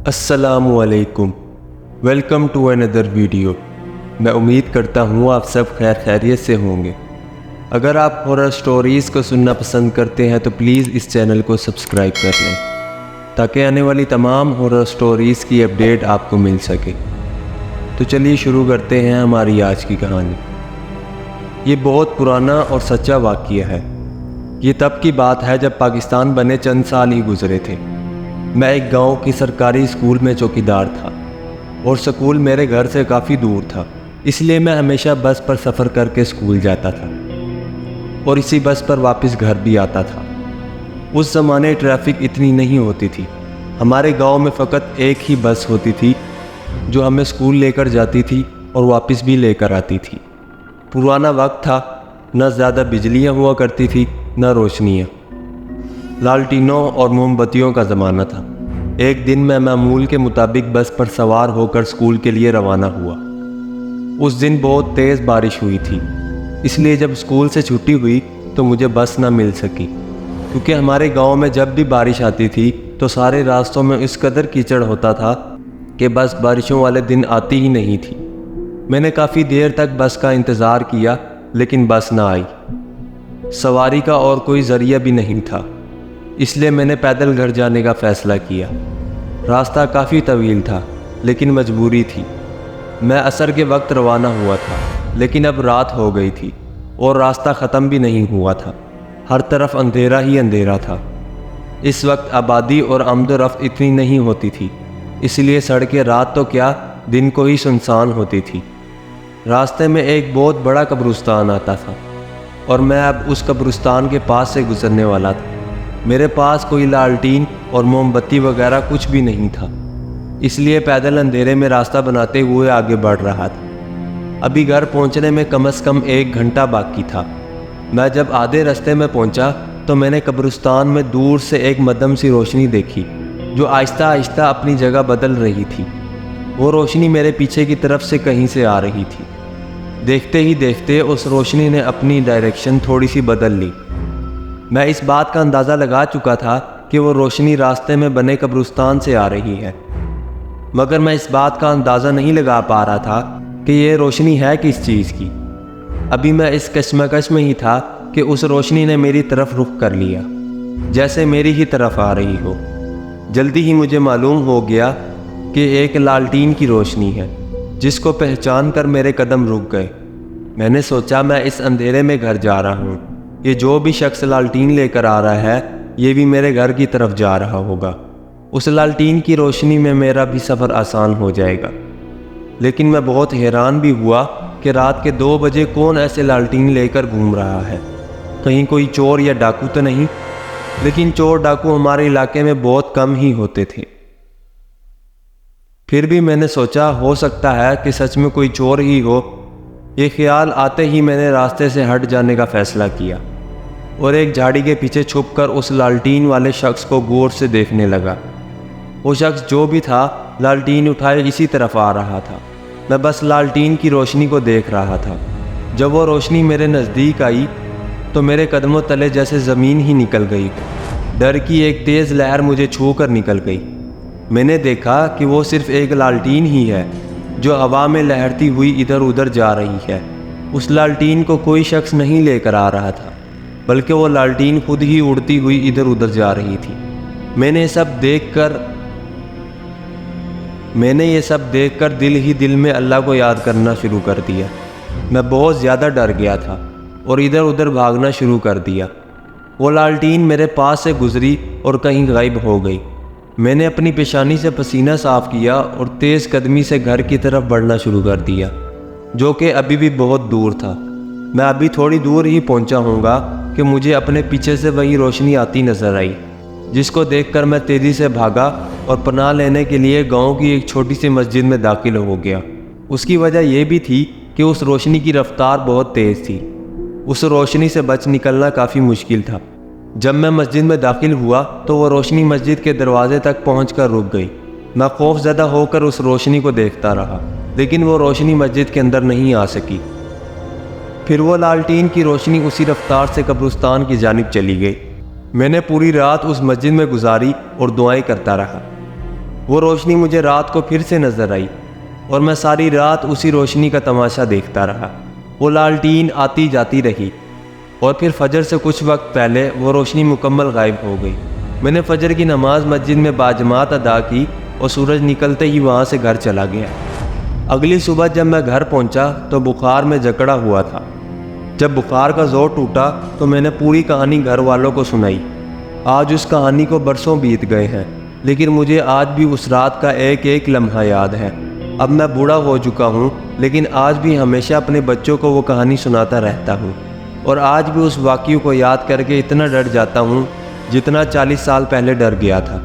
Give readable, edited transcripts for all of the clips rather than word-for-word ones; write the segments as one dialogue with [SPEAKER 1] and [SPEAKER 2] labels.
[SPEAKER 1] السلام علیکم، welcome to another video. میں امید کرتا ہوں آپ سب خیر خیریت سے ہوں گے۔ اگر آپ ہارر سٹوریز کو سننا پسند کرتے ہیں تو پلیز اس چینل کو سبسکرائب کر لیں تاکہ آنے والی تمام ہارر سٹوریز کی اپڈیٹ آپ کو مل سکے۔ تو چلیے شروع کرتے ہیں ہماری آج کی کہانی۔ یہ بہت پرانا اور سچا واقعہ ہے۔ یہ تب کی بات ہے جب پاکستان بنے چند سال ہی گزرے تھے۔ میں ایک گاؤں کی سرکاری اسکول میں چوکیدار تھا اور اسکول میرے گھر سے کافی دور تھا، اس لیے میں ہمیشہ بس پر سفر کر کے اسکول جاتا تھا اور اسی بس پر واپس گھر بھی آتا تھا۔ اس زمانے ٹریفک اتنی نہیں ہوتی تھی۔ ہمارے گاؤں میں فقط ایک ہی بس ہوتی تھی جو ہمیں اسکول لے کر جاتی تھی اور واپس بھی لے کر آتی تھی۔ پرانا وقت تھا، نہ زیادہ بجلیاں ہوا کرتی تھی نہ روشنیاں، لالٹینوں اور موم بتیوں کا زمانہ تھا۔ ایک دن میں معمول کے مطابق بس پر سوار ہو کر اسکول کے لیے روانہ ہوا۔ اس دن بہت تیز بارش ہوئی تھی، اس لیے جب اسکول سے چھٹی ہوئی تو مجھے بس نہ مل سکی، کیونکہ ہمارے گاؤں میں جب بھی بارش آتی تھی تو سارے راستوں میں اس قدر کیچڑ ہوتا تھا کہ بس بارشوں والے دن آتی ہی نہیں تھی۔ میں نے کافی دیر تک بس کا انتظار کیا لیکن بس نہ آئی۔ سواری کا اور کوئی ذریعہ بھی نہیں تھا، اس لیے میں نے پیدل گھر جانے کا فیصلہ کیا۔ راستہ کافی طویل تھا لیکن مجبوری تھی۔ میں عصر کے وقت روانہ ہوا تھا لیکن اب رات ہو گئی تھی اور راستہ ختم بھی نہیں ہوا تھا۔ ہر طرف اندھیرا ہی اندھیرا تھا۔ اس وقت آبادی اور آمد و رفت اتنی نہیں ہوتی تھی، اس لیے سڑکیں رات تو کیا دن کو ہی سنسان ہوتی تھی۔ راستے میں ایک بہت بڑا قبرستان آتا تھا اور میں اب اس قبرستان کے پاس سے گزرنے والا تھا۔ میرے پاس کوئی لالٹین اور موم بتی وغیرہ کچھ بھی نہیں تھا، اس لیے پیدل اندھیرے میں راستہ بناتے ہوئے آگے بڑھ رہا تھا۔ ابھی گھر پہنچنے میں کم از کم 1 گھنٹہ باقی تھا۔ میں جب آدھے راستے میں پہنچا تو میں نے قبرستان میں دور سے ایک مدھم سی روشنی دیکھی جو آہستہ آہستہ اپنی جگہ بدل رہی تھی۔ وہ روشنی میرے پیچھے کی طرف سے کہیں سے آ رہی تھی۔ دیکھتے ہی دیکھتے اس روشنی نے اپنی ڈائریکشن تھوڑی سی بدل لی۔ میں اس بات کا اندازہ لگا چکا تھا کہ وہ روشنی راستے میں بنے قبرستان سے آ رہی ہے، مگر میں اس بات کا اندازہ نہیں لگا پا رہا تھا کہ یہ روشنی ہے کس چیز کی۔ ابھی میں اس کشمکش میں ہی تھا کہ اس روشنی نے میری طرف رخ کر لیا، جیسے میری ہی طرف آ رہی ہو۔ جلدی ہی مجھے معلوم ہو گیا کہ ایک لالٹین کی روشنی ہے، جس کو پہچان کر میرے قدم رک گئے۔ میں نے سوچا میں اس اندھیرے میں گھر جا رہا ہوں، یہ جو بھی شخص لالٹین لے کر آ رہا ہے یہ بھی میرے گھر کی طرف جا رہا ہوگا۔ اس لالٹین کی روشنی میں میرا بھی سفر آسان ہو جائے گا۔ لیکن میں بہت حیران بھی ہوا کہ رات کے 2 بجے کون ایسے لالٹین لے کر گھوم رہا ہے؟ کہیں کوئی چور یا ڈاکو تو نہیں؟ لیکن چور ڈاکو ہمارے علاقے میں بہت کم ہی ہوتے تھے۔ پھر بھی میں نے سوچا ہو سکتا ہے کہ سچ میں کوئی چور ہی ہو۔ یہ خیال آتے ہی میں نے راستے سے ہٹ جانے کا فیصلہ کیا اور ایک جھاڑی کے پیچھے چھپ کر اس لالٹین والے شخص کو غور سے دیکھنے لگا۔ وہ شخص جو بھی تھا لالٹین اٹھائے اسی طرف آ رہا تھا۔ میں بس لالٹین کی روشنی کو دیکھ رہا تھا۔ جب وہ روشنی میرے نزدیک آئی تو میرے قدموں تلے جیسے زمین ہی نکل گئی۔ ڈر کی ایک تیز لہر مجھے چھو کر نکل گئی۔ میں نے دیکھا کہ وہ صرف ایک لالٹین ہی ہے جو ہوا میں لہرتی ہوئی ادھر ادھر جا رہی ہے۔ اس لالٹین کو کوئی شخص نہیں لے کر آ رہا تھا، بلکہ وہ لالٹین خود ہی اڑتی ہوئی ادھر ادھر جا رہی تھی۔ میں نے یہ سب دیکھ کر دل ہی دل میں اللہ کو یاد کرنا شروع کر دیا۔ میں بہت زیادہ ڈر گیا تھا اور ادھر ادھر بھاگنا شروع کر دیا۔ وہ لالٹین میرے پاس سے گزری اور کہیں غائب ہو گئی۔ میں نے اپنی پیشانی سے پسینہ صاف کیا اور تیز قدمی سے گھر کی طرف بڑھنا شروع کر دیا، جو کہ ابھی بھی بہت دور تھا۔ میں ابھی تھوڑی دور ہی پہنچا ہوں گا کہ مجھے اپنے پیچھے سے وہی روشنی آتی نظر آئی، جس کو دیکھ کر میں تیزی سے بھاگا اور پناہ لینے کے لیے گاؤں کی ایک چھوٹی سی مسجد میں داخل ہو گیا۔ اس کی وجہ یہ بھی تھی کہ اس روشنی کی رفتار بہت تیز تھی۔ اس روشنی سے بچ نکلنا کافی مشکل تھا۔ جب میں مسجد میں داخل ہوا تو وہ روشنی مسجد کے دروازے تک پہنچ کر رک گئی۔ میں خوف زدہ ہو کر اس روشنی کو دیکھتا رہا، لیکن وہ روشنی مسجد کے اندر نہیں آ سکی۔ پھر وہ لالٹین کی روشنی اسی رفتار سے قبرستان کی جانب چلی گئی۔ میں نے پوری رات اس مسجد میں گزاری اور دعائیں کرتا رہا۔ وہ روشنی مجھے رات کو پھر سے نظر آئی اور میں ساری رات اسی روشنی کا تماشا دیکھتا رہا۔ وہ لالٹین آتی جاتی رہی اور پھر فجر سے کچھ وقت پہلے وہ روشنی مکمل غائب ہو گئی۔ میں نے فجر کی نماز مسجد میں باجماعت ادا کی اور سورج نکلتے ہی وہاں سے گھر چلا گیا۔ اگلی صبح جب میں گھر پہنچا تو بخار میں جکڑا ہوا تھا۔ جب بخار کا زور ٹوٹا تو میں نے پوری کہانی گھر والوں کو سنائی۔ آج اس کہانی کو برسوں بیت گئے ہیں، لیکن مجھے آج بھی اس رات کا ایک ایک لمحہ یاد ہے۔ اب میں بوڑھا ہو چکا ہوں، لیکن آج بھی ہمیشہ اپنے بچوں کو وہ کہانی سناتا رہتا ہوں، اور آج بھی اس واقعے کو یاد کر کے اتنا ڈر جاتا ہوں جتنا 40 سال پہلے ڈر گیا تھا۔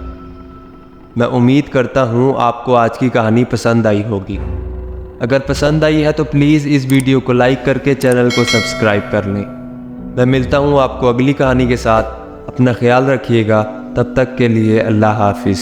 [SPEAKER 1] میں امید کرتا ہوں آپ کو آج کی کہانی پسند آئی ہوگی۔ اگر پسند آئی ہے تو پلیز اس ویڈیو کو لائک کر کے چینل کو سبسکرائب کر لیں۔ میں ملتا ہوں آپ کو اگلی کہانی کے ساتھ۔ اپنا خیال رکھیے گا، تب تک کے لیے اللہ حافظ۔